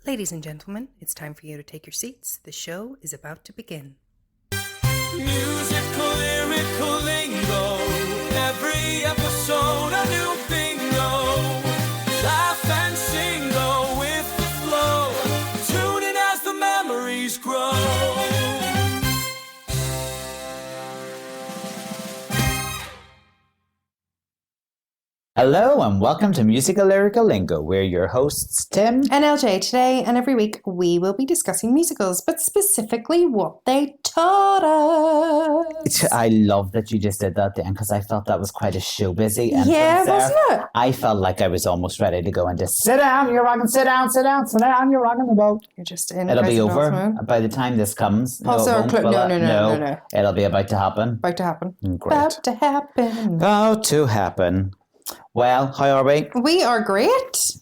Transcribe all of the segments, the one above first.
Ladies and gentlemen, it's time for you to take your seats. The show is about to begin. Musical Lyrical Lingo. Every episode a new bingo. Laugh and sing, go with the flow. Tune in as the memories grow. Hello and welcome to Musical Lyrical Lingo. We're your hosts, Tim And LJ. Today and every week we will be discussing musicals, but specifically what they taught us. I love that you just did that then because I felt that was quite a show busy entrance Yeah, there. wasn't it? I felt like I was almost ready to go and just sit down, you're rocking, sit down, you're rocking the boat. You're just in. It'll be President over Osmo. by the time this comes. Also, it won't, will it? no. It'll be about to happen. About to happen. Great. About to happen. About to happen. Well, how are we? We are great.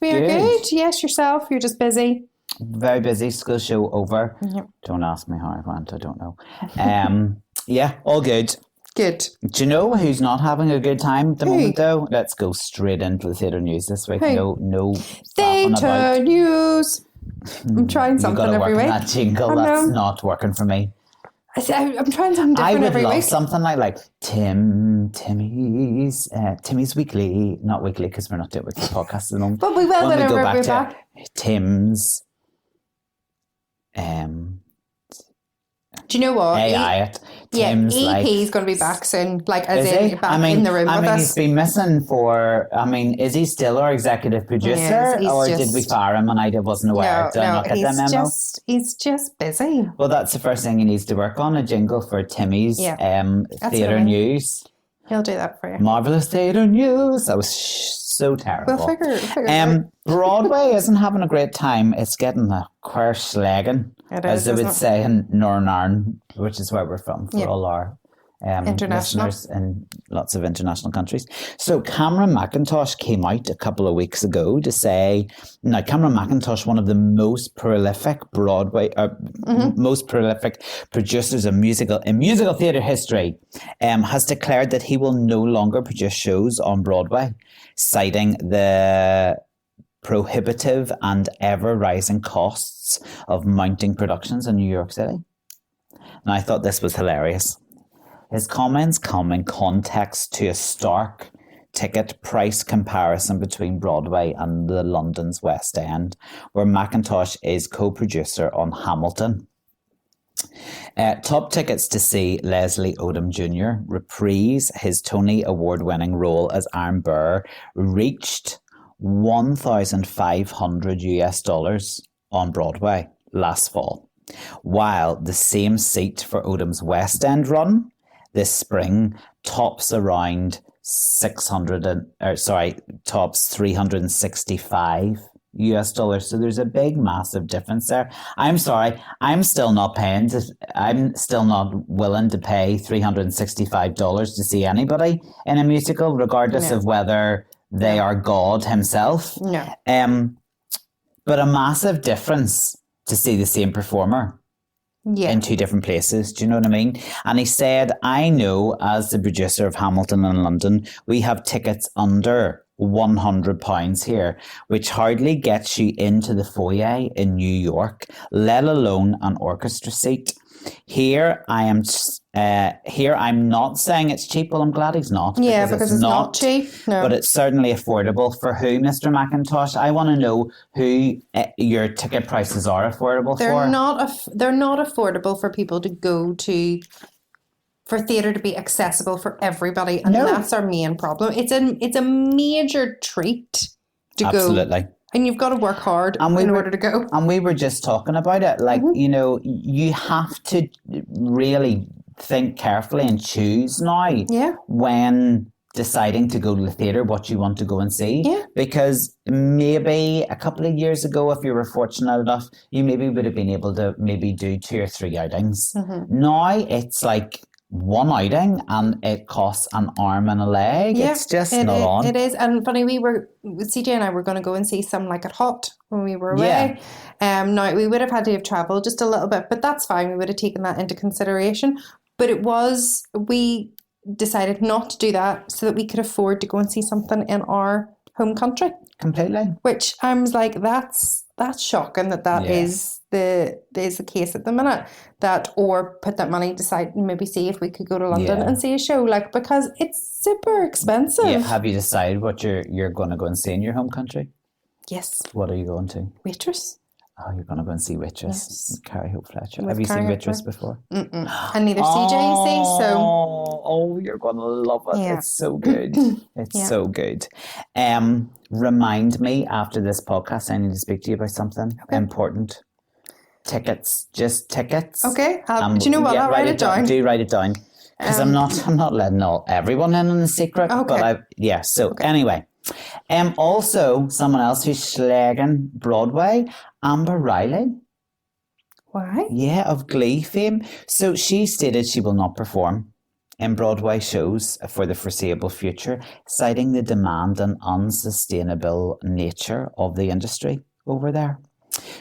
We are Good. good. Yes, yourself. You're just busy. Very busy. School show over. Yep. Don't ask me how I went. I don't know. Yeah, all good. Good. Do you know who's not having a good time at the Who? moment, though? Let's go straight into the theatre news this week. Who? No faffing Theatre about. news. I'm trying You've something got to work every on week. that jingle. I That's know. not working for me. I'm trying something I different would every love week. something like Timmy's Weekly, not weekly because we're not doing weekly podcasts at the moment. But we will When we whenever go back we're to back. Tim's Do you know what? AI it. Yeah, Tim's EP's going to be back soon, like as Is in he? back in the room with he's us. been missing for. Is he still our executive producer, Yes, he's or did just- we fire him and I wasn't aware? Did I not get that memo? he's just busy. Well, that's the first thing he needs to work on: a jingle for Timmy's Yeah, that's theatre what I mean. news. He'll do that for you. Marvelous theatre news. That was so terrible. We'll figure it out. Broadway isn't having a great time. It's getting the queer slagging, It as is, they would isn't it? say in Northern Ireland, which is where we're from for Yeah. all our International. listeners in lots of international countries. So Cameron McIntosh came out a couple of weeks ago to say, now Cameron McIntosh, one of the most prolific most prolific producers of musical theatre history, has declared that he will no longer produce shows on Broadway, citing the prohibitive and ever-rising costs of mounting productions in New York City. Now, I thought this was hilarious. His comments come in context to a stark ticket price comparison between Broadway and the London's West End, where McIntosh is co-producer on Hamilton. Top tickets to see Leslie Odom Jr. reprise his Tony Award-winning role as Iron Burr reached $1,500 on Broadway last fall, while the same seat for Odom's West End run this spring tops around tops $365. So there's a big, massive difference there. I'm sorry, I'm still not willing to pay $365 to see anybody in a musical, regardless of whether they are God himself. No. But a massive difference to see the same performer Yeah. in two different places. Do you know what I mean? And he said, I know as the producer of Hamilton in London, we have tickets under £100 here, which hardly gets you into the foyer in New York, let alone an orchestra seat. Here I'm not saying it's cheap. Well, I'm glad he's not. Yeah, because it's not cheap. No. But it's certainly affordable. For who, Mr. McIntosh? I want to know who your ticket prices are affordable They're for. they're not affordable for people to go to, for theatre to be accessible for everybody, and No. that's our main problem. It's a major treat to Absolutely. go, and you've got to work hard in order to go. And we were just talking about it. Like, you have to really think carefully and choose now when deciding to go to the theatre what you want to go and see. Yeah. Because maybe a couple of years ago, if you were fortunate enough, you maybe would have been able to maybe do 2 or 3 outings. Now it's like one outing and it costs an arm and a leg. Yeah, it's just not on. It is. And funny, CJ and I were going to go and see some like at Hot when we were away. Now we would have had to have travelled just a little bit, but that's fine. We would have taken that into consideration. But we decided not to do that so that we could afford to go and see something in our home country. Completely. Which I was like, that's that's shocking that is the case at the minute. Or put that money aside and maybe see if we could go to London and see a show, like, because it's super expensive. Yeah. Have you decided what you're going to go and see in your home country? Yes. What are you going to? Waitress. Oh, you're going to go and see Waitress. Yes. Carrie Hope Fletcher. With Have you Carrie seen Hope Waitress Fletcher. before? And neither CJ, you see, so... Oh, you're going to love it. Yeah. It's so good. It's so good. Remind me after this podcast, I need to speak to you about something important. Tickets. Just tickets. Okay. Do you know what? I'll write it down. Do write it down. Because I'm not letting everyone in on the secret. Okay. But anyway. Also, someone else who's slagging Broadway, Amber Riley. Why? Yeah, of Glee fame. So she stated she will not perform in Broadway shows for the foreseeable future, citing the demand and unsustainable nature of the industry over there.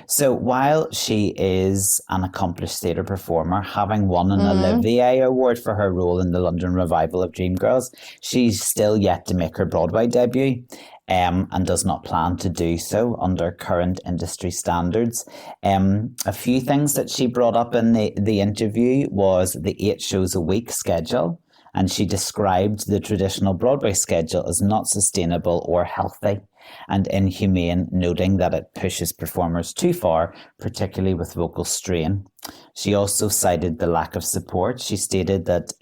So while she is an accomplished theatre performer, having won an Olivier Award for her role in the London revival of Dreamgirls, she's still yet to make her Broadway debut and does not plan to do so under current industry standards. A few things that she brought up in the interview was the 8 shows a week schedule, and she described the traditional Broadway schedule as not sustainable or healthy and inhumane, noting that it pushes performers too far, particularly with vocal strain. She also cited the lack of support. She stated that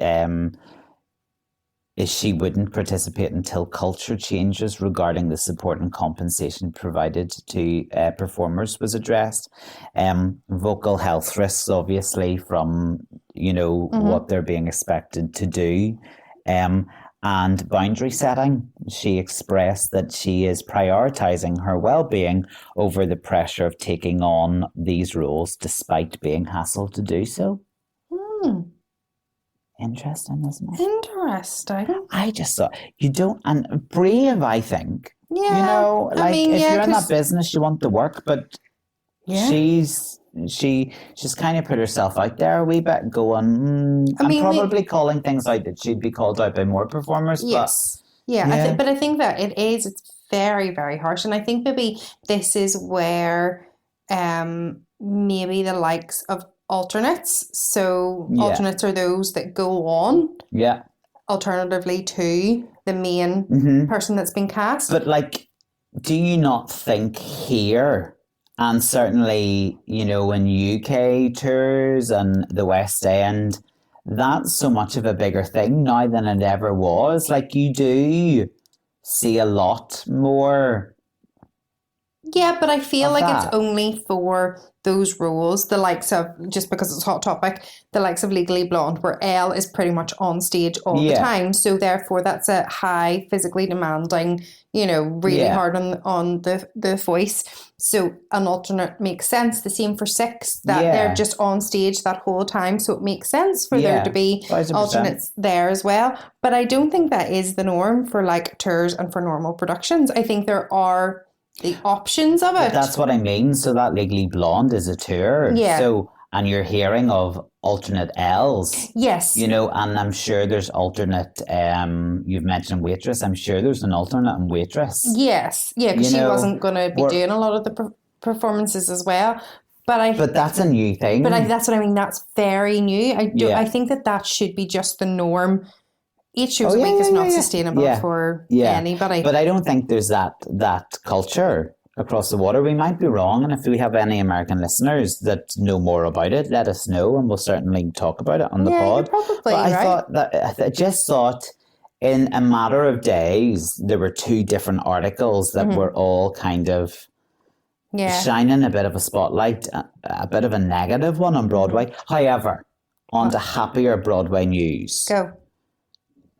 she wouldn't participate until culture changes regarding the support and compensation provided to performers was addressed. Vocal health risks, obviously, from, what they're being expected to do. And boundary setting. She expressed that she is prioritizing her well-being over the pressure of taking on these roles despite being hassled to do so. Interesting, isn't it? Interesting. I just thought, and brave, I think. Yeah. If you're in that business, you want the work, but she's kind of put herself out there a wee bit, going, probably calling things out that she'd be called out by more performers. Yes. But, but I think that it's very, very harsh. And I think maybe this is where maybe the likes of alternates. So alternates are those that go on. Yeah. Alternatively to the main person that's been cast. But do you not think here, and certainly, in UK tours and the West End, that's so much of a bigger thing now than it ever was. You do see a lot more. Yeah, but I feel like it's only for those roles, the likes of, just because it's a hot topic, the likes of Legally Blonde, where Elle is pretty much on stage all the time. So therefore, that's a high, physically demanding, really hard on the voice. So an alternate makes sense. The same for Six, that they're just on stage that whole time. So it makes sense for there to be 100%. alternates there as well. But I don't think that is the norm for tours and for normal productions. I think there are the options of it. But that's what I mean. So that Legally Blonde is a tour. Yeah. So, and you're hearing of alternate L's. Yes. And I'm sure there's alternate, you've mentioned Waitress. I'm sure there's an alternate in Waitress. Yes. Yeah, because she wasn't going to be doing a lot of the performances as well. But that's a new thing. But that's what I mean. That's very new. I think that should be just the norm. 8 shows a week is not sustainable for anybody. But I don't think there's that culture across the water. We might be wrong, and if we have any American listeners that know more about it, let us know, and we'll certainly talk about it on the pod. You're probably right. I just thought in a matter of days there were 2 different articles that were all kind of shining a bit of a spotlight, a bit of a negative one on Broadway. However, on to happier Broadway news. Go.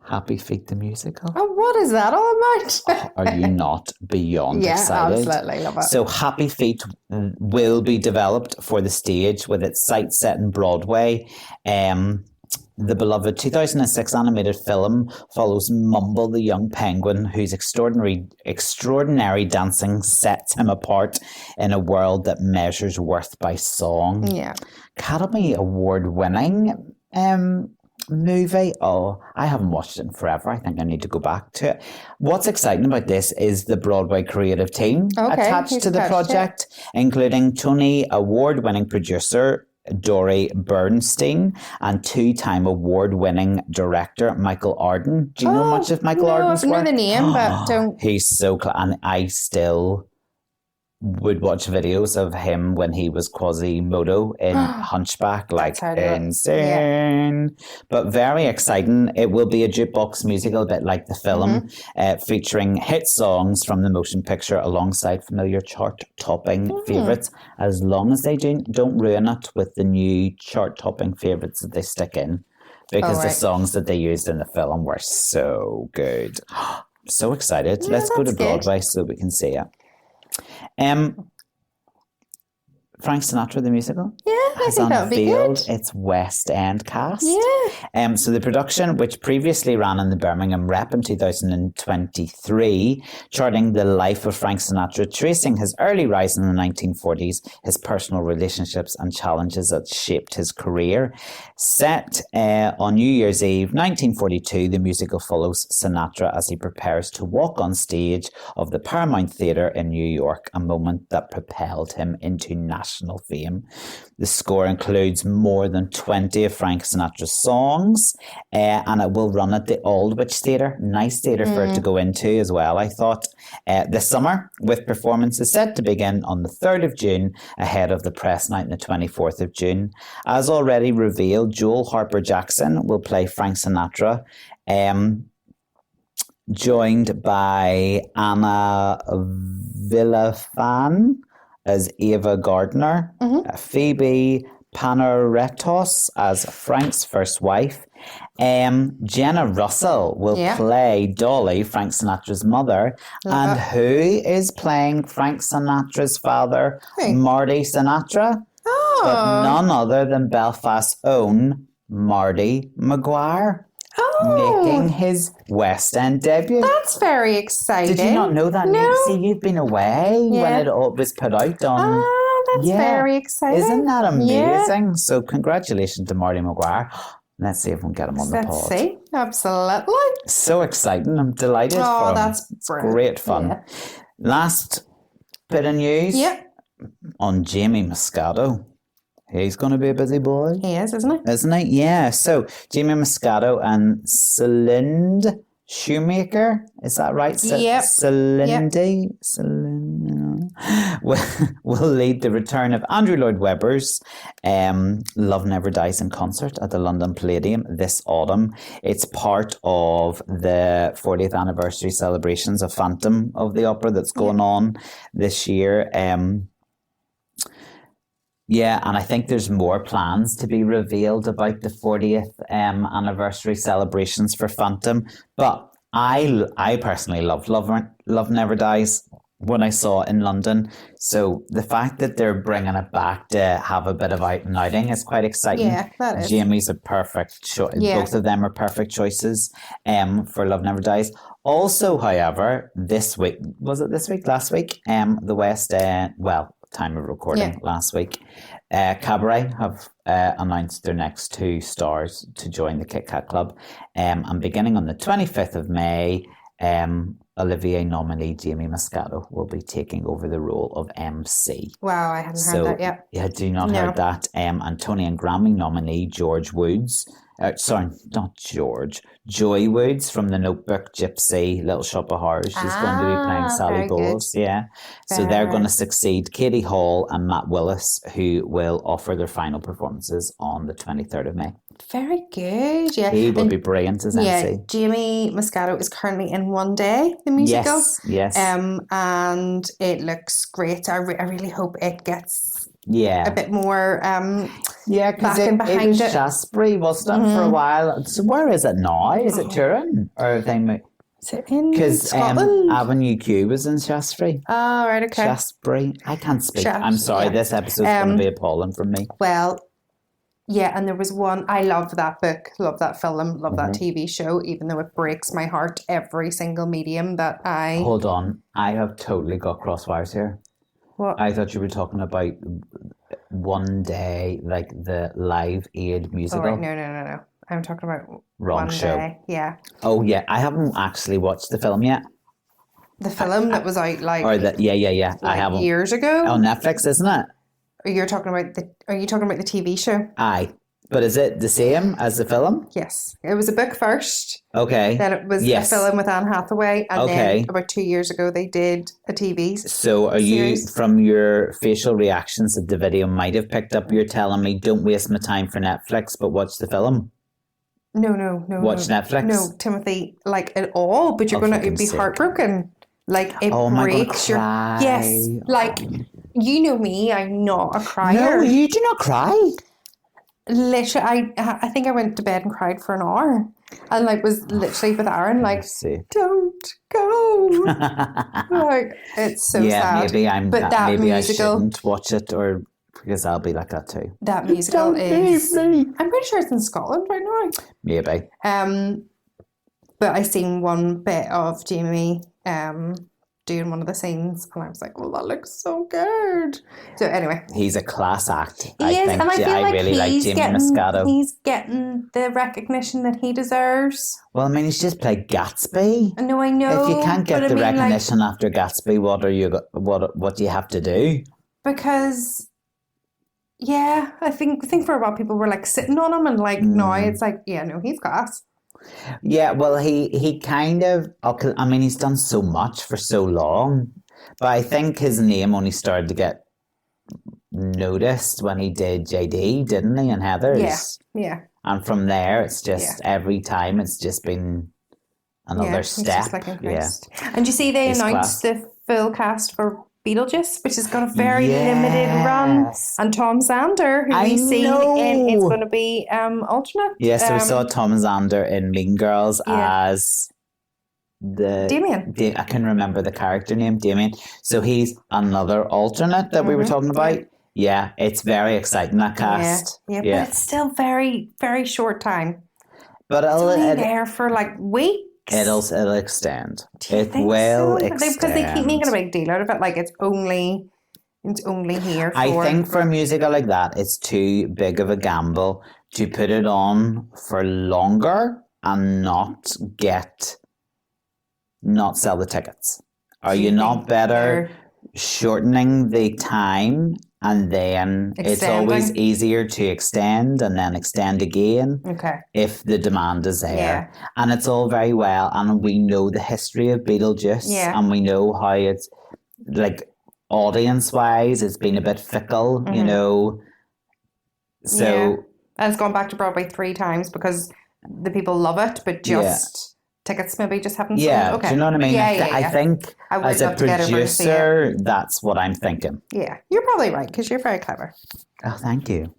Happy Feet the musical. Oh, what is that all about? Are you not beyond excited? Yeah, absolutely. Love it. So Happy Feet will be developed for the stage with its site set in Broadway. The beloved 2006 animated film follows Mumble the young penguin, whose extraordinary dancing sets him apart in a world that measures worth by song. Yeah. Academy Award winning movie. Oh, I haven't watched it in forever. I think I need to go back to it. What's exciting about this is the Broadway creative team attached to the project, including Tony award-winning producer Dory Bernstein and 2-time award-winning director Michael Arden. Do you know much of Michael Arden's work? I know the name, but don't. He's so and I still would watch videos of him when he was Quasimodo in Hunchback, like insane. Yeah. But very exciting. It will be a jukebox musical, a bit like the film, featuring hit songs from the motion picture alongside familiar chart-topping favourites, as long as they don't ruin it with the new chart-topping favourites that they stick in, because the songs that they used in the film were so good. So excited. Yeah, let's go to Broadway so we can see it. Frank Sinatra the musical has unveiled its West End cast. Yeah. So the production, which previously ran in the Birmingham Rep in 2023, charting the life of Frank Sinatra, tracing his early rise in the 1940s, his personal relationships and challenges that shaped his career. Set on New Year's Eve, 1942, the musical follows Sinatra as he prepares to walk on stage of the Paramount Theatre in New York, a moment that propelled him into national fame. The score includes more than 20 of Frank Sinatra's songs, and it will run at the Aldwych Theatre. Nice theatre for it to go into as well, I thought. This summer, with performances set to begin on the 3rd of June, ahead of the press night on the 24th of June. As already revealed, Joel Harper-Jackson will play Frank Sinatra, joined by Anna Villafan as Ava Gardner, Phoebe Panaretos as Frank's first wife. Jenna Russell will play Dolly, Frank Sinatra's mother. And who is playing Frank Sinatra's father, Marty Sinatra? But none other than Belfast's own Marty Maguire. Making his West End debut. That's very exciting. Did you not know that? No. See, you've been away when it all was put out on. That's very exciting. Isn't that amazing? Yeah. So congratulations to Marty Maguire. Let's see if we can get him on the pod. Let's see. Absolutely. So exciting. I'm delighted for him. That's great fun. Yeah. Last bit of news on Jamie Moscato. He's going to be a busy boy. He is, isn't he? Isn't he? Yeah. So, Jamie Moscato and Celine Shoemaker, is that right? Celindy? Will lead the return of Andrew Lloyd Webber's Love Never Dies in concert at the London Palladium this autumn. It's part of the 40th anniversary celebrations of Phantom of the Opera that's going on this year. Yeah, and I think there's more plans to be revealed about the 40th anniversary celebrations for Phantom. But I personally loved Love Never Dies when I saw it in London. So the fact that they're bringing it back to have a bit of out and outing is quite exciting. Yeah, that is. Jamie's a perfect choice. Yeah. Both of them are perfect choices for Love Never Dies. Also, however, this week, was it this week? Last week? The West End, time of recording last week, Cabaret have announced their next 2 stars to join the Kit Kat Club, and beginning on the 25th of May, Olivier nominee Jamie Moscato will be taking over the role of MC. Wow, I hadn't heard that yet. Yeah, do not heard that. And Tony and Grammy nominee George Woods. Joy Woods from The Notebook, Gypsy, Little Shop of Horrors. She's going to be playing Sally Bowles. Yeah. So they're going to succeed Katie Hall and Matt Willis, who will offer their final performances on the 23rd of May. Very good. Yeah. He will be brilliant as MC. Yeah, Jamie Moscato is currently in One Day, the musical. Yes. And it looks great. I really hope it gets a bit more because it was Shaftesbury, wasn't it, for a while? So where is it now? Is it touring? Or have they moved? Is it in Scotland? Because Avenue Q was in Shaftesbury. Oh, right, okay. Shaftesbury. I can't speak. I'm sorry, this episode's going to be appalling from me. Well, yeah, and there was one, I love that book, love that film, love that TV show, even though it breaks my heart every single medium that I... Hold on, I have totally got crosswires here. What? I thought you were talking about One Day, like the Live Aid musical. Oh, right. No. I'm talking about Wrong One show. Day. Yeah. Oh, yeah. I haven't actually watched the film yet. The film that was out like, Or yeah. I like haven't. years ago. On Netflix, isn't it? Are you talking about the TV show? Aye. But is it the same as the film? Yes. It was a book first. Okay. Then it was a film with Anne Hathaway. And then about 2 years ago, they did a TV So are series. you, from your facial reactions that the video might have picked up, you're telling me don't waste my time for Netflix, but watch the film? No. Watch Netflix? No, Timothy, like at all. But you're going to be heartbroken. Like it breaks your... Cry. Yes. Like, you know me, I'm not a crier. No, you do not cry. Literally, I think I went to bed and cried for an hour, and like was literally with Aaron, like, don't go. Like, it's so sad. Maybe maybe I musical, shouldn't watch it, or because I'll be like that too. That musical is. I'm pretty sure it's in Scotland right now. Maybe. But I seen one bit of Jamie doing one of the scenes, and I was like, well, that looks so good. So anyway, he's a class act. I think I really like Jamie Moscato. He's getting the recognition that he deserves. Well, I mean, he's just played Gatsby. No, I know. If you can't get the recognition after Gatsby, what do you have to do? Because, yeah, I think for a while people were like sitting on him, and like now it's like, yeah, no, he's class. Yeah, well, he kind of, I mean, he's done so much for so long, but I think his name only started to get noticed when he did JD, didn't he, and Heathers? Yeah. And from there, it's just every time it's just been another step. And you see, they announced the full cast for Beetlejuice, which has got a very limited run, and Tom Zander, who we've seen in, it's going to be alternate. Yes, so we saw Tom Zander in Mean Girls as Damien. I can remember the character name, Damien. So he's another alternate that we were talking about. Yeah, it's very exciting, that cast. Yeah, but it's still very, very short time. But it's only there for like weeks. It'll extend. It will extend. Because they keep making a big deal out of it. Like it's only here for... I think for a musical like that, it's too big of a gamble to put it on for longer and not sell the tickets. Are you not better shortening the time, and then it's always easier to extend and then extend again if the demand is there. And it's all very well, and we know the history of Beetlejuice, and we know how it's like audience-wise it's been a bit fickle, you know. So and it's gone back to Broadway 3 times because the people love it, but just tickets maybe just haven't sold. Do you know what I mean? I think as a producer, that's what I'm thinking. Yeah, you're probably right, because you're very clever. Oh, thank you.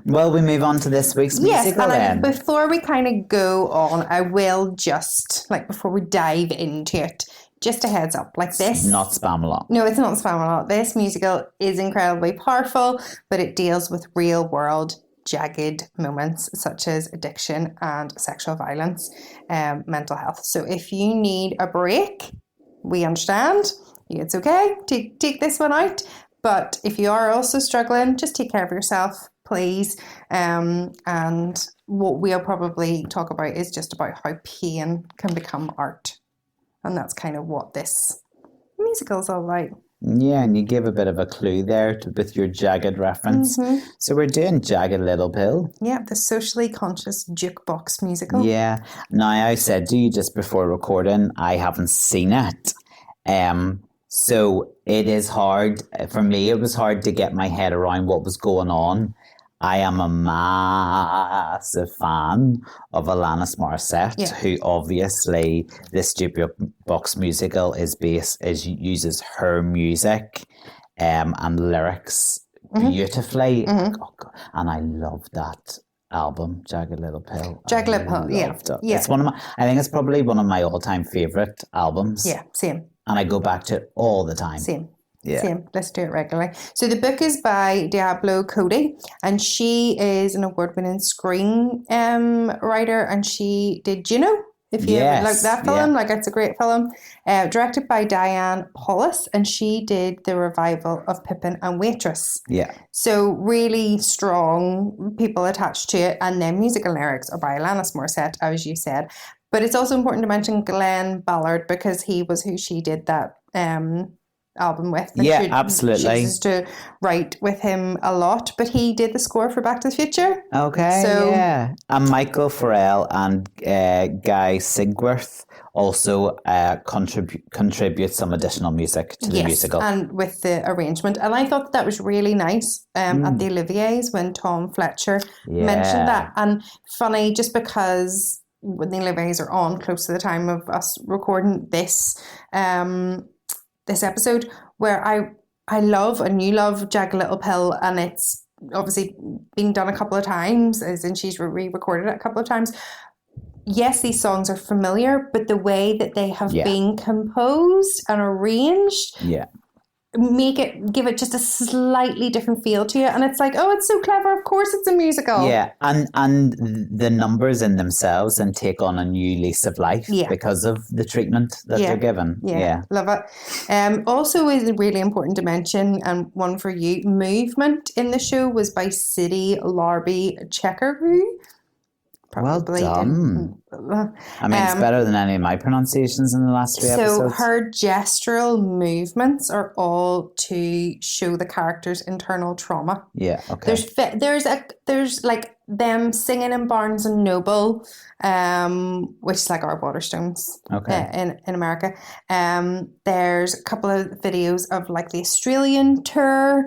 Well, we move on to this week's musical then. Before we kind of go on, I will just, like, before we dive into it, just a heads up, like this. Not spam a lot. No, it's not spam a lot. This musical is incredibly powerful, but it deals with real world jagged moments such as addiction and sexual violence, mental health. So if you need a break, we understand. It's okay. Take this one out. But if you are also struggling, just take care of yourself, please. And what we'll probably talk about is just about how pain can become art. And that's kind of what this musical is all about. Yeah, and you give a bit of a clue there with your jagged reference. So we're doing Jagged Little Pill. Yeah, the socially conscious jukebox musical. Yeah. Now, I said to you just before recording, I haven't seen it. So it is hard. For me, it was hard to get my head around what was going on. I am a massive fan of Alanis Morissette, who obviously this jukebox musical uses her music and lyrics beautifully, and I love that album, Jagged Little Pill. Jagged Little Pill, yeah. It's I think it's probably one of my all-time favorite albums. Yeah, same. And I go back to it all the time. Same. Let's do it regularly. So the book is by Diablo Cody, and she is an award-winning screen writer, and she did Juno If you ever like Yes, that film, yeah. like it's a great film. Directed by Diane Paulus, and she did the revival of Pippin and Waitress. Yeah. So really strong people attached to it, and then musical lyrics are by Alanis Morissette, as you said. But it's also important to mention Glenn Ballard because he was who she did that album with. And Yeah, she absolutely. used to write with him a lot, but he did the score for Back to the Future. Okay, So- yeah. And Michael Farrell and Guy Sigworth also contribute some additional music to the musical. And with the arrangement. And I thought that was really nice at the Olivier's when Tom Fletcher mentioned that. And funny, just because when the Olivier's are on close to the time of us recording this this episode, where I love and you love Jagged Little Pill, and it's obviously been done a couple of times, as in she's re-recorded it a couple of times. Yes, these songs are familiar, but the way that they have been composed and arranged give it just a slightly different feel to it. And it's like, oh, it's so clever. Of course it's a musical. Yeah, and the numbers in themselves and take on a new lease of life because of the treatment that they're given. Yeah, love it. Also is really important to mention, and one for you, movement in the show was by City Larby Checkeroo. Well done. I mean, it's better than any of my pronunciations in the last 3 episodes. So her gestural movements are all to show the character's internal trauma. Yeah, okay. There's like them singing in Barnes and Noble, which is like our Waterstones in America. There's a couple of videos of like the Australian tour.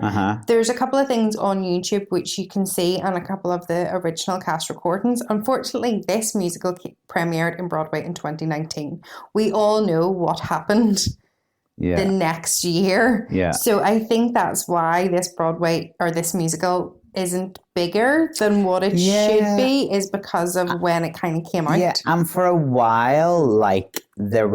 There's a couple of things on YouTube which you can see, and a couple of the original cast recordings. Unfortunately, this musical premiered in Broadway in 2019. We all know what happened the next year. Yeah. So I think that's why this Broadway or this musical isn't bigger than what it should be, is because of when it kind of came out. Yeah, and for a while, like there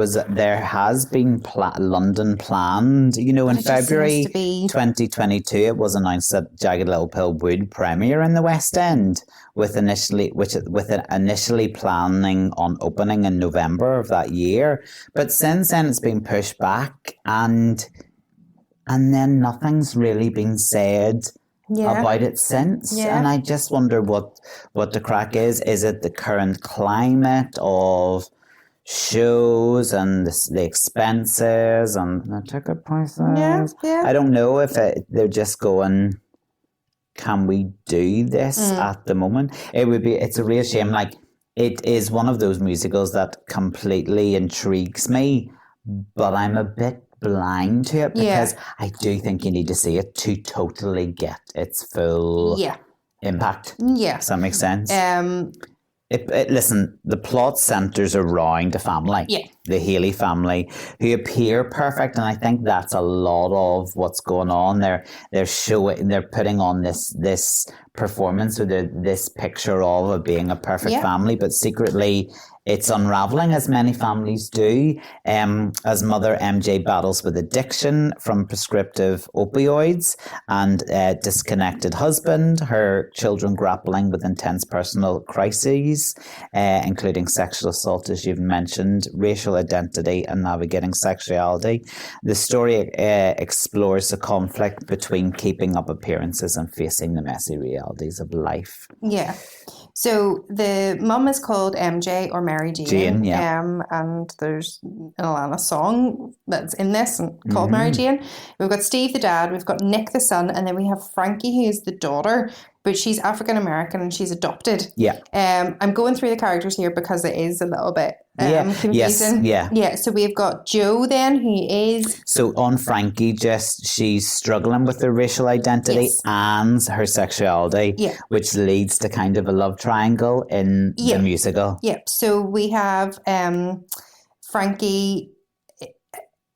has been London planned. You know, in February 2022, it was announced that Jagged Little Pill would premiere in the West End, with initially planning on opening in November of that year. But since then, it's been pushed back, and then nothing's really been said about it since. And I just wonder what the crack is. Is it the current climate of shows and the expenses and the ticket prices? I don't know if they're just going, can we do this at the moment? It's a real shame. Like, it is one of those musicals that completely intrigues me, but I'm a bit blind to it because I do think you need to see it to totally get its full impact. Does that make sense? Listen, the plot centres around a family, the Healy family, who appear perfect, and I think that's a lot of what's going on. They're putting on this performance with this picture of being a perfect family, but secretly it's unraveling, as many families do, as mother MJ battles with addiction from prescriptive opioids, and disconnected husband, her children grappling with intense personal crises, including sexual assault, as you've mentioned, racial identity, and navigating sexuality. The story explores the conflict between keeping up appearances and facing the messy realities of life. Yeah. So the mum is called MJ or Mary Jane, and there's an Alanis song that's in this called Mary Jane. We've got Steve the dad, we've got Nick the son, and then we have Frankie, who is the daughter, but she's African American and she's adopted. Yeah. I'm going through the characters here because it is a little bit confusing. So we've got Joe then, who is... So on Frankie, she's struggling with her racial identity and her sexuality, which leads to kind of a love triangle in the musical. So we have Frankie...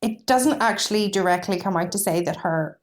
It doesn't actually directly come out to say that her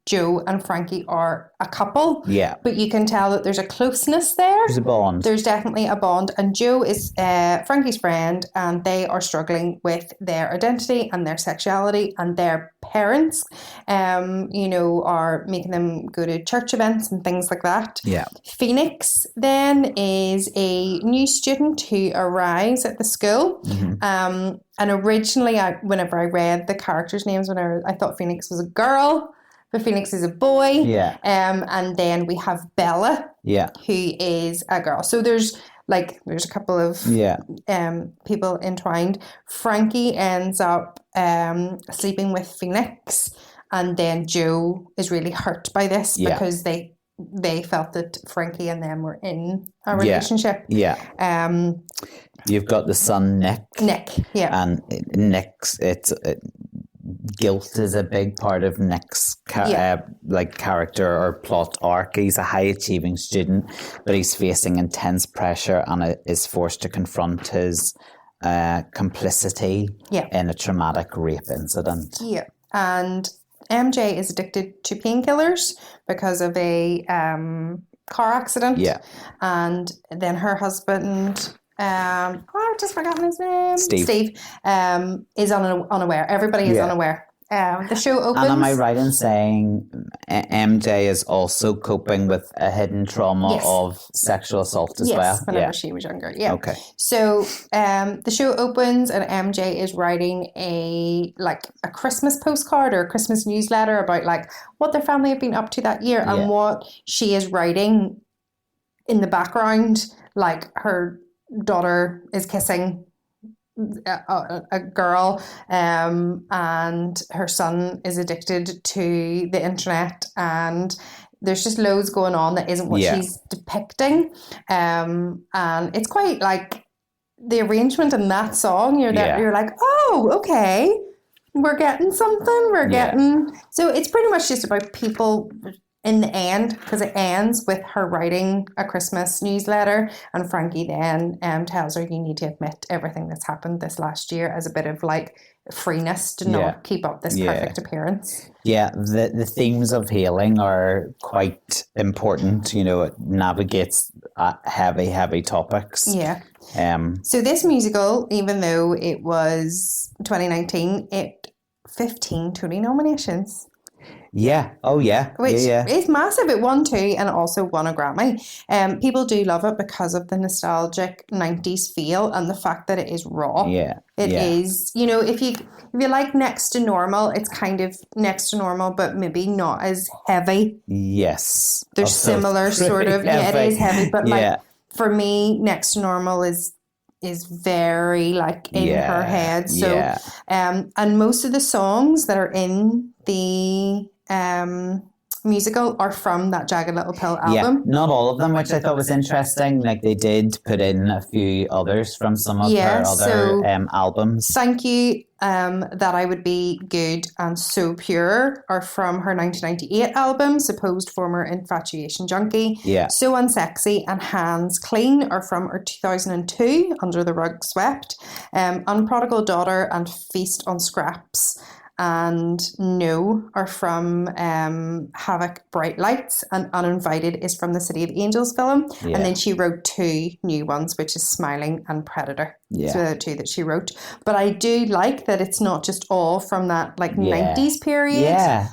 Joe and Frankie are a couple. Yeah. But you can tell that there's a closeness there. There's a bond. There's definitely a bond. And Joe is Frankie's friend, and they are struggling with their identity and their sexuality, and their parents, are making them go to church events and things like that. Yeah. Phoenix then is a new student who arrives at the school. Mm-hmm. And originally, whenever I read the characters' names, I thought Phoenix was a girl, but Phoenix is a boy. Yeah. And then we have Bella, who is a girl. So there's a couple of people entwined. Frankie ends up sleeping with Phoenix, and then Joe is really hurt by this because they felt that Frankie and them were in a relationship. Yeah. You've got the son Nick. And Nick's guilt is a big part of Nick's character or plot arc. He's a high achieving student, but he's facing intense pressure and is forced to confront his complicity in a traumatic rape incident. Yeah. And MJ is addicted to painkillers because of a car accident. Yeah. And then her husband, I've just forgotten his name. Steve is unaware. Everybody is unaware. The show opens. And am I right in saying MJ is also coping with a hidden trauma of sexual assault as well? Yes, whenever she was younger. Yeah. Okay. So the show opens and MJ is writing a Christmas postcard or a Christmas newsletter about what their family have been up to that year, and what she is writing in the background, her daughter is kissing a girl, and her son is addicted to the internet, and there's just loads going on that isn't what she's depicting, and it's quite the arrangement in that song. You're like, oh, okay, we're getting something. So it's pretty much just about people in the end, because it ends with her writing a Christmas newsletter, and Frankie then tells her, you need to admit everything that's happened this last year as a bit of freeness to not keep up this perfect appearance. Yeah, the themes of healing are quite important. It navigates heavy topics. Yeah. So this musical, even though it was 2019, it 15 Tony nominations. Yeah. Oh, yeah. Which is massive. It won 2 and also won a Grammy. People do love it because of the nostalgic 90s feel and the fact that it is raw. Yeah. It is, if you like Next to Normal, it's kind of Next to Normal, but maybe not as heavy. Yes. There's similar sort of, it is heavy, but for me, Next to Normal is very in her head. So, and most of the songs that are in the musical are from that Jagged Little Pill album. Yeah, not all of them, which I thought was interesting. They did put in a few others from some of her other albums. Thank You, That I Would Be Good and So Pure are from her 1998 album, Supposed Former Infatuation Junkie. Yeah. So Unsexy and Hands Clean are from her 2002 Under the Rug Swept. Unprodigal Daughter and Feast on Scraps and No are from Havoc Bright Lights, and Uninvited is from the City of Angels film. Yeah. And then she wrote 2 new ones, which is Smiling and Predator. Yeah. So the 2 that she wrote. But I do like that it's not just all from that 90s period. Yeah.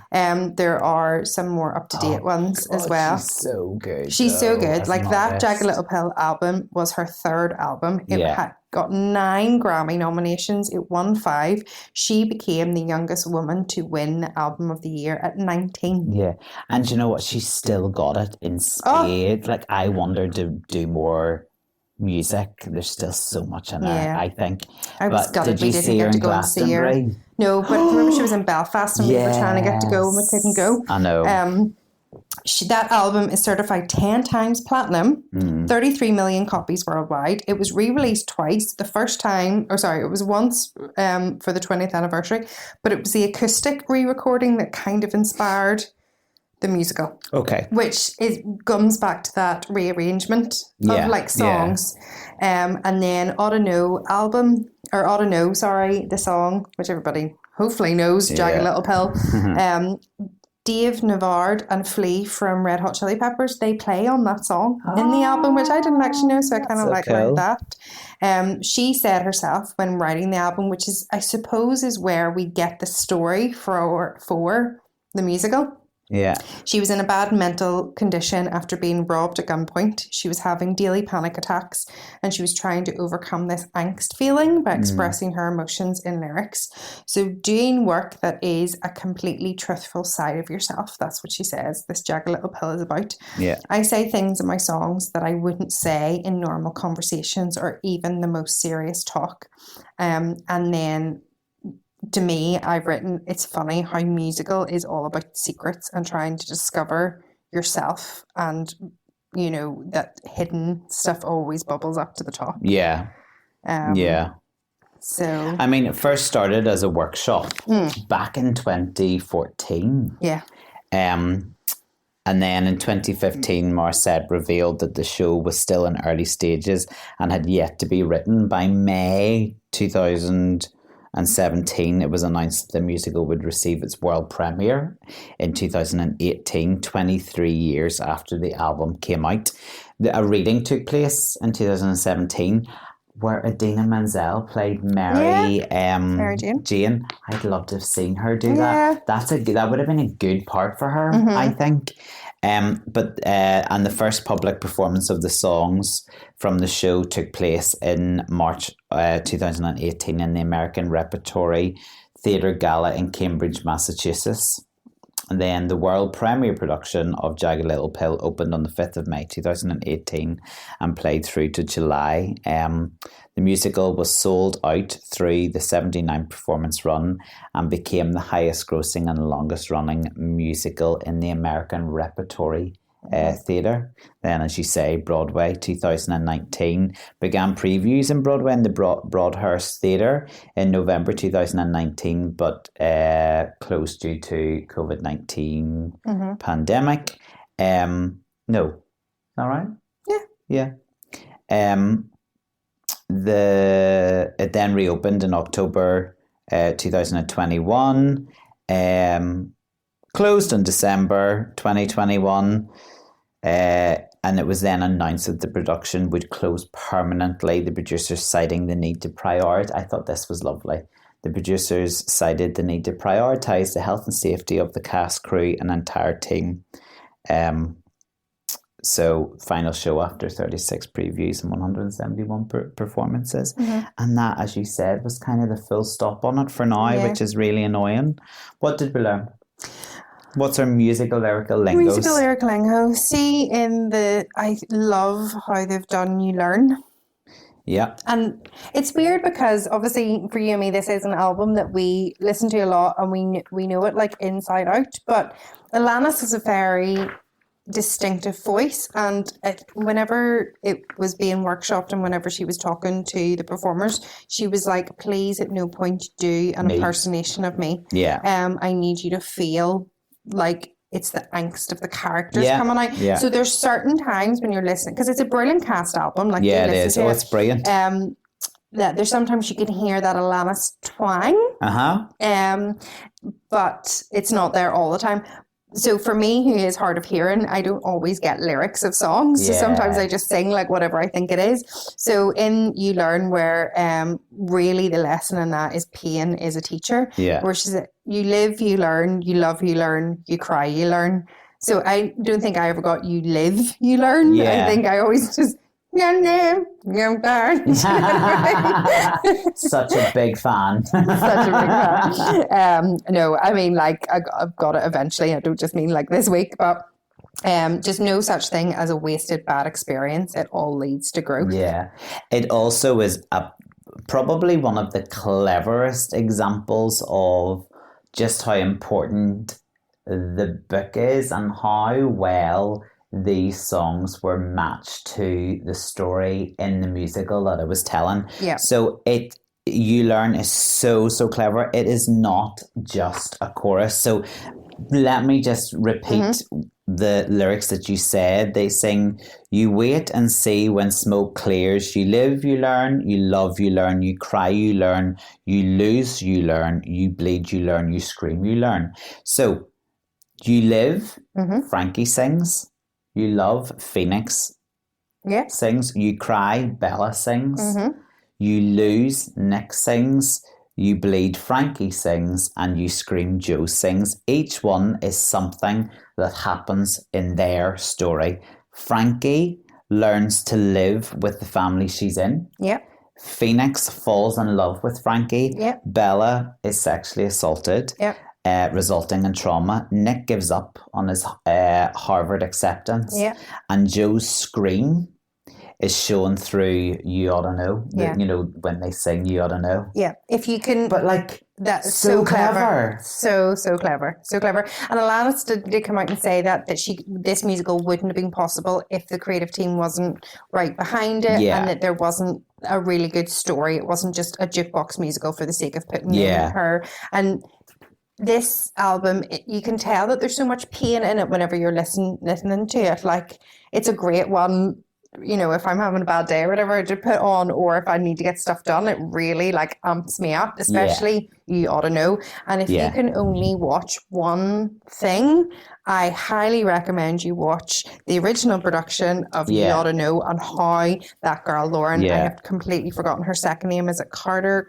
There are some more up-to-date ones as well. She's so good. She's so good. That Jagged Little Pill album was her 3rd album. It had got 9 Grammy nominations. It won 5. She became the youngest woman to win Album of the Year at 19. Yeah. And you know what? She's still got it in spades. I want her to do more music. There's still so much in her, I think. I was gutted we didn't get to go and see her. No, but remember she was in Belfast and we were trying to get to go and we couldn't go. I know. That album is certified 10 times platinum, 33 million copies worldwide. It was re-released twice. The first time, it was once for the 20th anniversary, but it was the acoustic re-recording that kind of inspired the musical. Okay. Which comes back to that rearrangement of songs. Yeah. And then the song, which everybody hopefully knows, Jagged Little Pill, Dave Navarre and Flea from Red Hot Chili Peppers, they play on that song in the album, which I didn't actually know, so I kind of learned that. She said herself when writing the album, which is, I suppose, is where we get the story for the musical. Yeah. She was in a bad mental condition after being robbed at gunpoint. She was having daily panic attacks, and she was trying to overcome this angst feeling by expressing her emotions in lyrics. So doing work that is a completely truthful side of yourself. That's what she says this Jagged Little Pill is about. Yeah. I say things in my songs that I wouldn't say in normal conversations or even the most serious talk. And then to me, I've written, it's funny how musical is all about secrets and trying to discover yourself, and you know that hidden stuff always bubbles up to the top. Yeah. Yeah. So I mean, it first started as a workshop back in 2014. Yeah. And then in 2015, Morissette revealed that the show was still in early stages and had yet to be written. By May 2017, it was announced that the musical would receive its world premiere in 2018, 23 years after the album came out. A reading took place in 2017 where Idina Menzel played Mary Jane. I'd love to have seen her do that. That would have been a good part for her, I think. And the first public performance of the songs from the show took place in March 2018 in the American Repertory Theatre Gala in Cambridge, Massachusetts. And then the world premiere production of Jagged Little Pill opened on the 5th of May 2018 and played through to July. The musical was sold out through the 79 performance run and became the highest grossing and longest running musical in the American Repertory Theatre. Then, as you say, Broadway 2019 began previews in Broadway in the Broadhurst Theatre in November 2019, but closed due to COVID-19 pandemic. No, all right. Yeah. It then reopened in October 2021. Closed in December 2021. And it was then announced that the production would close permanently, the producers citing the need to prioritise. I thought this was lovely. The producers cited the need to prioritise the health and safety of the cast, crew and entire team. So final show after 36 previews and 171 performances. And that, as you said, was kind of the full stop on it for now, which is really annoying. What did we learn? What's our musical lyrical lingo? Musical lyrical lingo. See, I love how they've done You Learn. Yeah. And it's weird because obviously for you and me, this is an album that we listen to a lot and we know it like inside out. But Alanis has a very distinctive voice, and whenever it was being workshopped and whenever she was talking to the performers, she was like, please at no point do an impersonation of me. I need you to feel like it's the angst of the characters coming out. So there's certain times when you're listening, because it's a brilliant cast album, like it is. It's brilliant. There's sometimes you can hear that Alanis twang, but it's not there all the time. So for me, who is hard of hearing, I don't always get lyrics of songs. So sometimes I just sing like whatever I think it is. So in You Learn, where really the lesson in that is pain is a teacher. Where she said, you live, you learn, you love, you learn, you cry, you learn. So I don't think I ever got you live, you learn. I think I always just... Your name, your burn. Such a big fan. No, I mean, like, I've got it eventually. I don't just mean like this week, but just no such thing as a wasted bad experience. It all leads to growth. Yeah. It also is probably one of the cleverest examples of just how important the book is and how well these songs were matched to the story in the musical that it was telling. So You Learn is so clever. It is not just a chorus. So let me just repeat the lyrics that you said. They sing, you wait and see when smoke clears. You live, you learn. You love, you learn. You cry, you learn. You lose, you learn. You bleed, you learn. You scream, you learn. So You live, Frankie sings. You love, Phoenix sings. You cry, Bella sings. You lose, Nick sings. You bleed, Frankie sings. And you scream, Joe sings. Each one is something that happens in their story. Frankie learns to live with the family she's in. Yep. Phoenix falls in love with Frankie. Yep. Bella is sexually assaulted. Yep. Resulting in trauma. Nick gives up on his Harvard acceptance. Yeah. And Joe's scream is shown through You Oughta Know. You know, when they sing You Oughta Know. Yeah. If you can... But like, that's so clever. So clever. So clever. And Alanis did come out and say that this musical wouldn't have been possible if the creative team wasn't right behind it and that there wasn't a really good story. It wasn't just a jukebox musical for the sake of putting in her. And this album, you can tell that there's so much pain in it whenever you're listening to it. Like, it's a great one, you know, if I'm having a bad day or whatever to put on, or if I need to get stuff done, it really like amps me up, especially You Oughta Know. And if you can only watch one thing, I highly recommend you watch the original production of You Oughta Know and how that girl, Lauren, I have completely forgotten her second name. Is it Carter?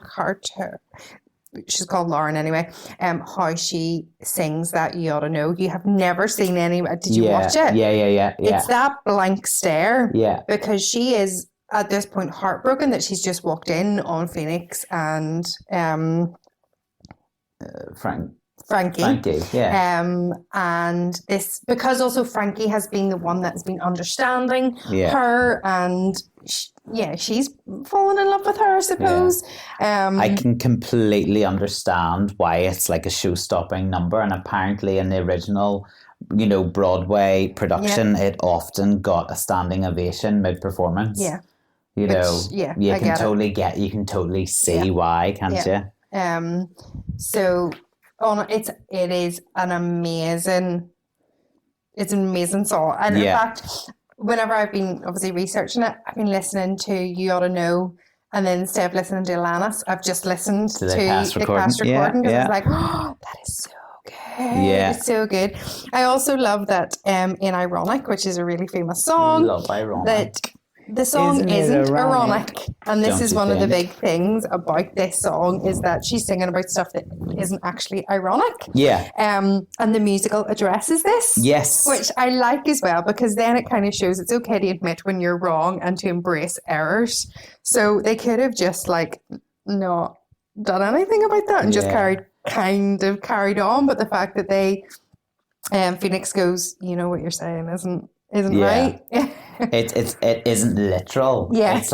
She's called Lauren anyway. How she sings that You Oughta Know. You have never seen any. Did you watch it? Yeah. It's that blank stare. Yeah. Because she is at this point heartbroken that she's just walked in on Phoenix and Frankie. Yeah. And this, because also Frankie has been the one that's been understanding her, and she's fallen in love with her, I suppose. I can completely understand why it's like a show-stopping number, and apparently in the original, you know, Broadway production, it often got a standing ovation mid-performance. Yeah. You know, you can totally see why, can't you? So it is an amazing song. And in fact, whenever I've been obviously researching it, I've been listening to You Oughta Know, and then instead of listening to Alanis, I've just listened to the cast recording because it's like, oh, that is so good. Yeah. It's so good. I also love that in Ironic, which is a really famous song. Love Ironic. That the song isn't ironic. And this is one of the big things about this song, is that she's singing about stuff that isn't actually ironic. Yeah. And the musical addresses this. Yes. Which I like as well, because then it kind of shows it's okay to admit when you're wrong and to embrace errors. So they could have just like not done anything about that and just carried on. But the fact that they Phoenix goes, you know what you're saying isn't right. It isn't literal. Yeah. It's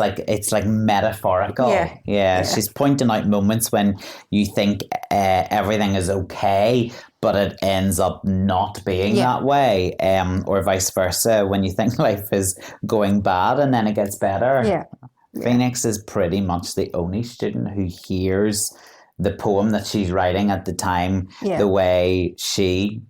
like metaphorical. Yeah. She's pointing out moments when you think everything is okay, but it ends up not being that way. Or vice versa, when you think life is going bad and then it gets better. Yeah. Phoenix is pretty much the only student who hears the poem that she's writing at the time the way she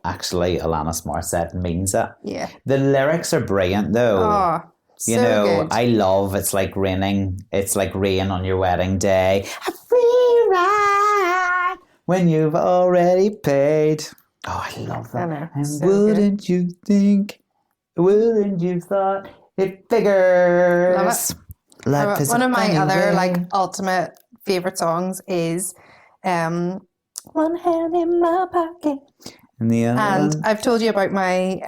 actually, Alanis Morissette, means it. Yeah. The lyrics are brilliant though. Oh, you know, good. I love It's Like Raining, it's like rain on your wedding day. A free ride when you've already paid. Oh, I love that. I know. And so wouldn't you thought it figures. Love it. One of my other ultimate favorite songs is One Hand in My Pocket, and I've told you about my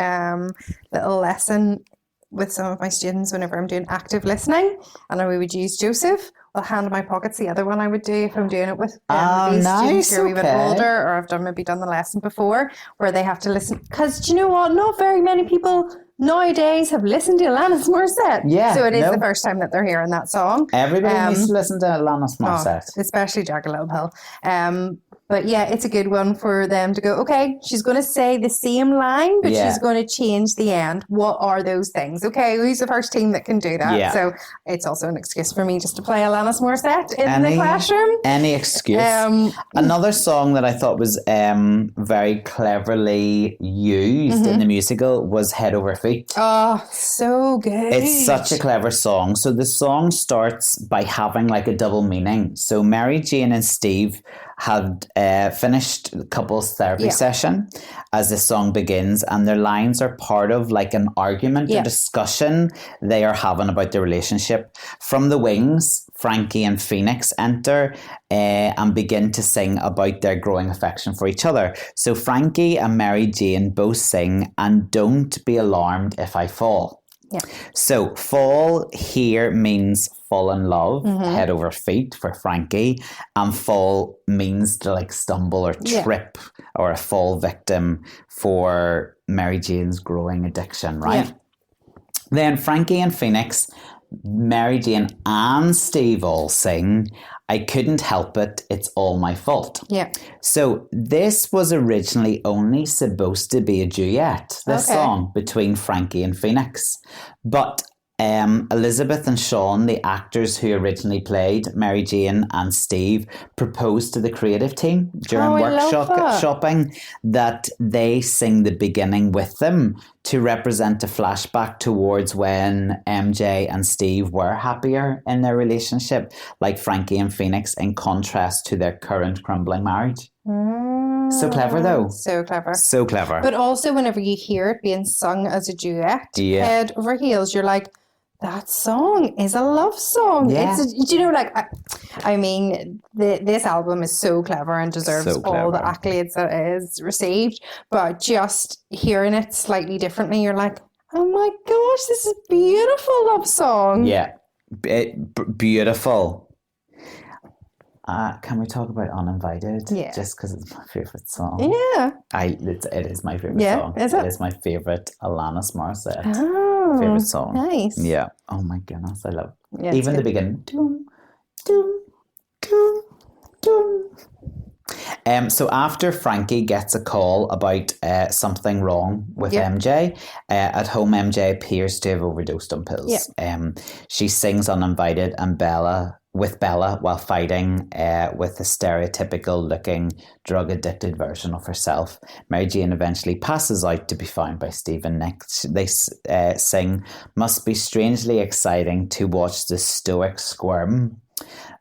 little lesson with some of my students whenever I'm doing active listening, and we would use Joseph. Well, Hand in My Pocket's the other one I would do if I'm doing it with these students who are a wee bit older, or I've maybe done the lesson before, where they have to listen, because do you know what, not very many people nowadays have listened to Alanis Morissette. Yeah. So it is the first time that they're hearing that song. Everybody needs to listen to Alanis Morissette. Especially Jagged Little Pill. But yeah, it's a good one for them to go, okay, she's going to say the same line, but she's going to change the end. What are those things? Okay, who's the first team that can do that? Yeah. So it's also an excuse for me just to play Alanis Morissette in the classroom. Any excuse. Another song that I thought was very cleverly used in the musical was Head Over Feet. Oh, so good. It's such a clever song. So the song starts by having like a double meaning. So Mary Jane and Steve had finished the couple's therapy session as the song begins, and their lines are part of like an argument or discussion they are having about their relationship. From the wings, Frankie and Phoenix enter and begin to sing about their growing affection for each other. So Frankie and Mary Jane both sing, "And don't be alarmed if I fall." Yeah. So fall here means fall in love, head over feet for Frankie, and fall means to like stumble or trip or a fall victim for Mary Jane's growing addiction, right? Yeah. Then Frankie and Phoenix, Mary Jane and Steve all sing, "I couldn't help it, it's all my fault." Yeah. So this was originally only supposed to be a duet, this song, between Frankie and Phoenix. But Elizabeth and Sean, the actors who originally played Mary Jane and Steve, proposed to the creative team during workshopping that they sing the beginning with them to represent a flashback towards when MJ and Steve were happier in their relationship, like Frankie and Phoenix, in contrast to their current crumbling marriage. So clever, though. So clever. So clever. But also, whenever you hear it being sung as a duet, head over heels, you're like, that song is a love song. Yeah. It's, you know, like, I mean, this album is so clever and deserves all the accolades that it has received. But just hearing it slightly differently, you're like, oh my gosh, this is a beautiful love song. Yeah, beautiful. Can we talk about Uninvited? Yeah. Just because it's my favourite song. Yeah. It is my favourite song. Is it? It is my favourite Alanis Morissette favourite song. Nice. Yeah. Oh my goodness, I love it. Yeah, even the beginning. Doom, doom, doom, doom. So after Frankie gets a call about something wrong with MJ, at home MJ appears to have overdosed on pills. She sings Uninvited and Bella while fighting with a stereotypical looking drug addicted version of herself. Mary Jane eventually passes out to be found by Steve and Nick. They sing, "Must be strangely exciting to watch the stoic squirm.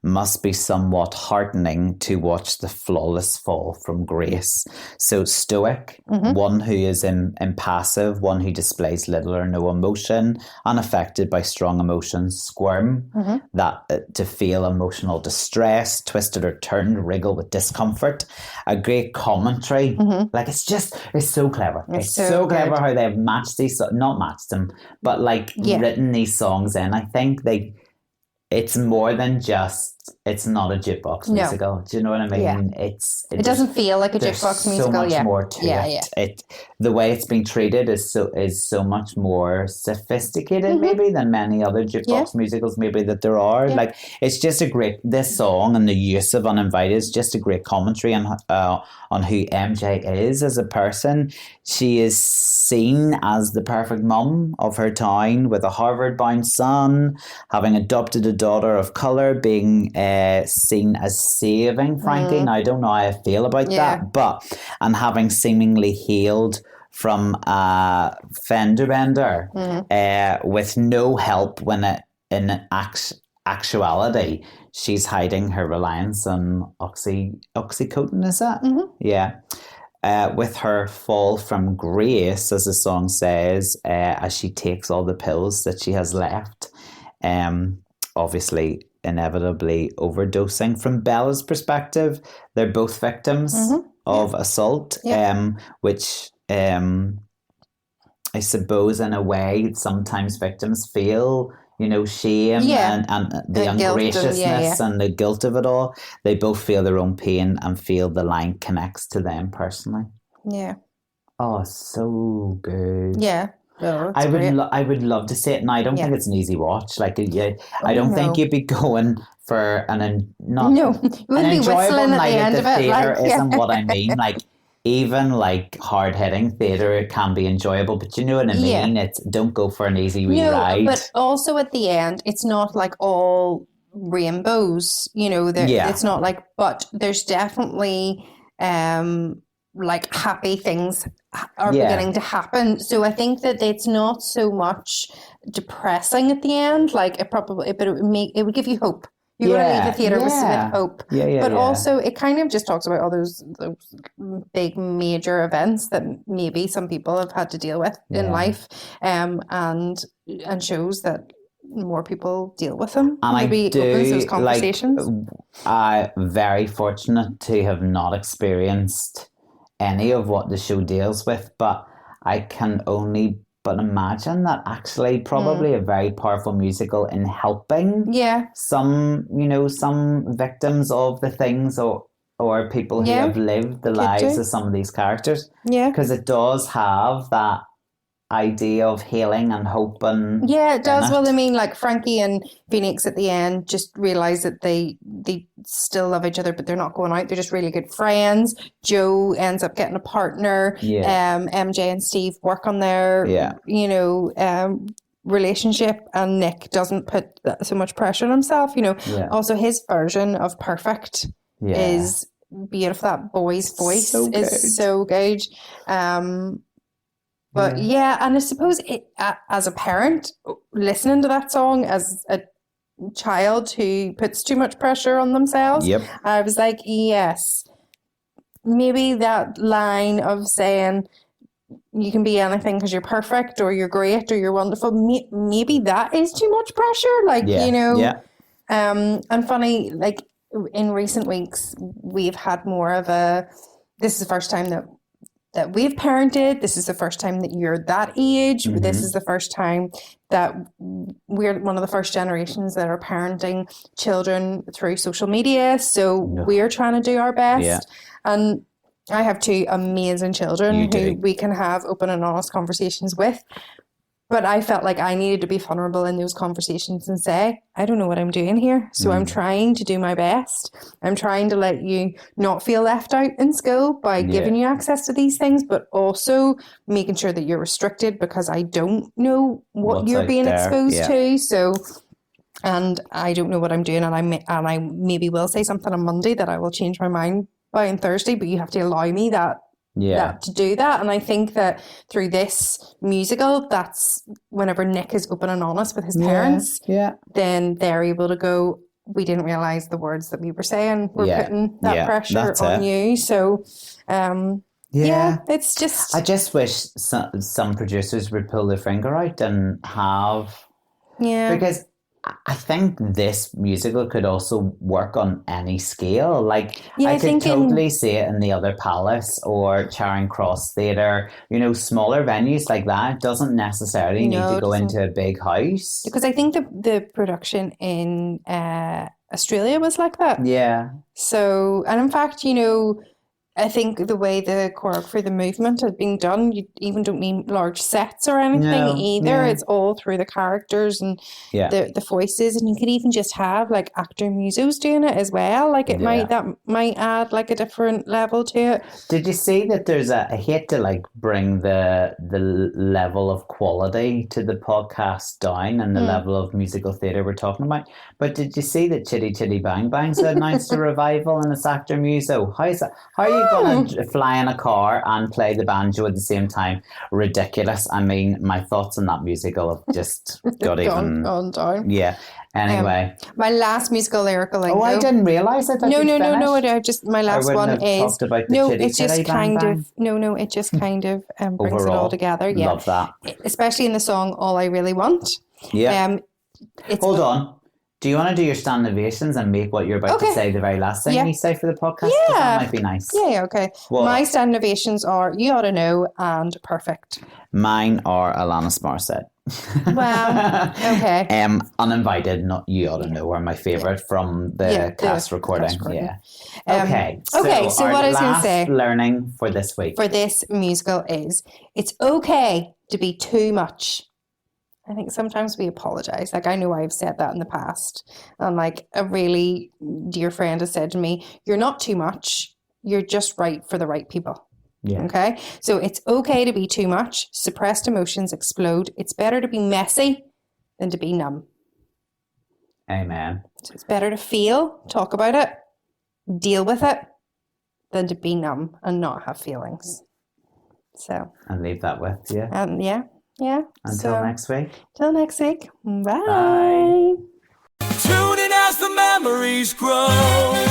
Must be somewhat heartening to watch the flawless fall from grace." So stoic, one who is impassive, one who displays little or no emotion, unaffected by strong emotions. Squirm, that to feel emotional distress, twisted or turned, wriggle with discomfort. A great commentary. Like it's so clever. It's so clever how they've matched these, not matched them, but like written these songs in. I think it's more than just, it's not a jukebox musical. Do you know what I mean? Yeah. It doesn't feel like a jukebox musical. There's so much more to it. The way it's been treated is so much more sophisticated maybe than many other jukebox musicals maybe that there are. Like it's just this song and the use of Uninvited is just a great commentary on who MJ is as a person. She is seen as the perfect mum of her town with a Harvard-bound son, having adopted a daughter of colour, being seen as saving Frankie. Now I don't know how I feel about that, and having seemingly healed from a fender bender with no help when in actuality she's hiding her reliance on oxycodone, is that? Yeah. With her fall from grace, as the song says, as she takes all the pills that she has left, obviously inevitably overdosing. From Bella's perspective, they're both victims of assault, which I suppose in a way sometimes victims feel, shame and the ungraciousness and the guilt of it all. They both feel their own pain and feel the line connects to them personally. Yeah. Oh, so good. Yeah. Oh, I would love to see it. Now, I don't think it's an easy watch. Like, I don't think you'd be going for an enjoyable night at the theatre isn't what I mean. Like, even like hard-hitting theatre, it can be enjoyable, but you know what I mean? It's don't go for an easy ride. But also at the end, it's not like all rainbows, it's not like, but there's definitely like happy things are beginning to happen. So I think that it's not so much depressing at the end, like it would give you hope. You go to leave the theatre with hope. But also, it kind of just talks about all those big major events that maybe some people have had to deal with in life, and shows that more people deal with them. And maybe I do, opens those conversations. I'm very fortunate to have not experienced any of what the show deals with, but I can only but imagine that actually probably a very powerful musical in helping some, some victims of the things or people who have lived the lives of some of these characters. Yeah. Because it does have that idea of healing and hope and it does. Well, I mean, like Frankie and Phoenix at the end just realize that they still love each other, but they're not going out. They're just really good friends. Joe ends up getting a partner. MJ and Steve work on their relationship, and Nick doesn't put so much pressure on himself. Also his version of perfect is beautiful. That boy's voice is so good. But and I suppose as a parent, listening to that song as a child who puts too much pressure on themselves, I was like, yes, maybe that line of saying you can be anything because you're perfect or you're great or you're wonderful, maybe that is too much pressure. And funny, like in recent weeks, we've had more of this is the first time that we've parented. This is the first time that you're that age. Mm-hmm. This is the first time that we're one of the first generations that are parenting children through social media. So we're trying to do our best. Yeah. And I have two amazing children who we can have open and honest conversations with. But I felt like I needed to be vulnerable in those conversations and say, I don't know what I'm doing here. So I'm trying to do my best. I'm trying to let you not feel left out in school by giving you access to these things, but also making sure that you're restricted because I don't know what you're being exposed to. So, and I don't know what I'm doing. And I maybe will say something on Monday that I will change my mind by on Thursday, but you have to allow me that to do that. And I think that through this musical, that's whenever Nick is open and honest with his parents, then they're able to go, we didn't realize the words that we were saying were putting that pressure on you. So it's just, I just wish some producers would pull their finger out and have because I think this musical could also work on any scale. Like, I could totally see it in the Other Palace or Charing Cross Theatre, smaller venues like that. It doesn't necessarily need to go into a big house. Because I think the production in Australia was like that. Yeah. So, and in fact, I think the way the choreography, the movement has been done, you even don't need large sets or anything either. Yeah. It's all through the characters and the voices, and you could even just have like actor musos doing it as well. Like it might add like a different level to it. Did you see that there's I hate to like bring the level of quality to the podcast down and the level of musical theatre we're talking about, but did you see that Chitty Chitty Bang Bang's announced a revival in its actor muso? How are you going to fly in a car and play the banjo at the same time? Ridiculous. I mean, my thoughts on that musical have just got gone down. Yeah. Anyway, my last Musical Lyrical Lingo. Oh, I didn't realise it. No. I just my last one is It just kind of brings it all together. Yeah, love that, especially in the song "All I Really Want." Yeah. Hold on. Do you want to do your stand ovations and make what you're about to say the very last thing you say for the podcast? Yeah. That might be nice. Yeah, okay. Well, my stand ovations are You Ought to Know and Perfect. Mine are Alanis Morissette. Wow. Okay. Uninvited, not You Ought to Know, are my favourite from the cast recording. Yeah. Okay. So what I was going to say. Learning for this week. For this musical is it's okay to be too much. I think sometimes we apologize. Like, I know I've said that in the past. And like a really dear friend has said to me, you're not too much. You're just right for the right people. Yeah. Okay. So it's okay to be too much. Suppressed emotions explode. It's better to be messy than to be numb. Amen. So it's better to feel, talk about it, deal with it, than to be numb and not have feelings. So. And leave that with you. Yeah. Until next week. Till next week. Bye. Tune in as the memory memories grow.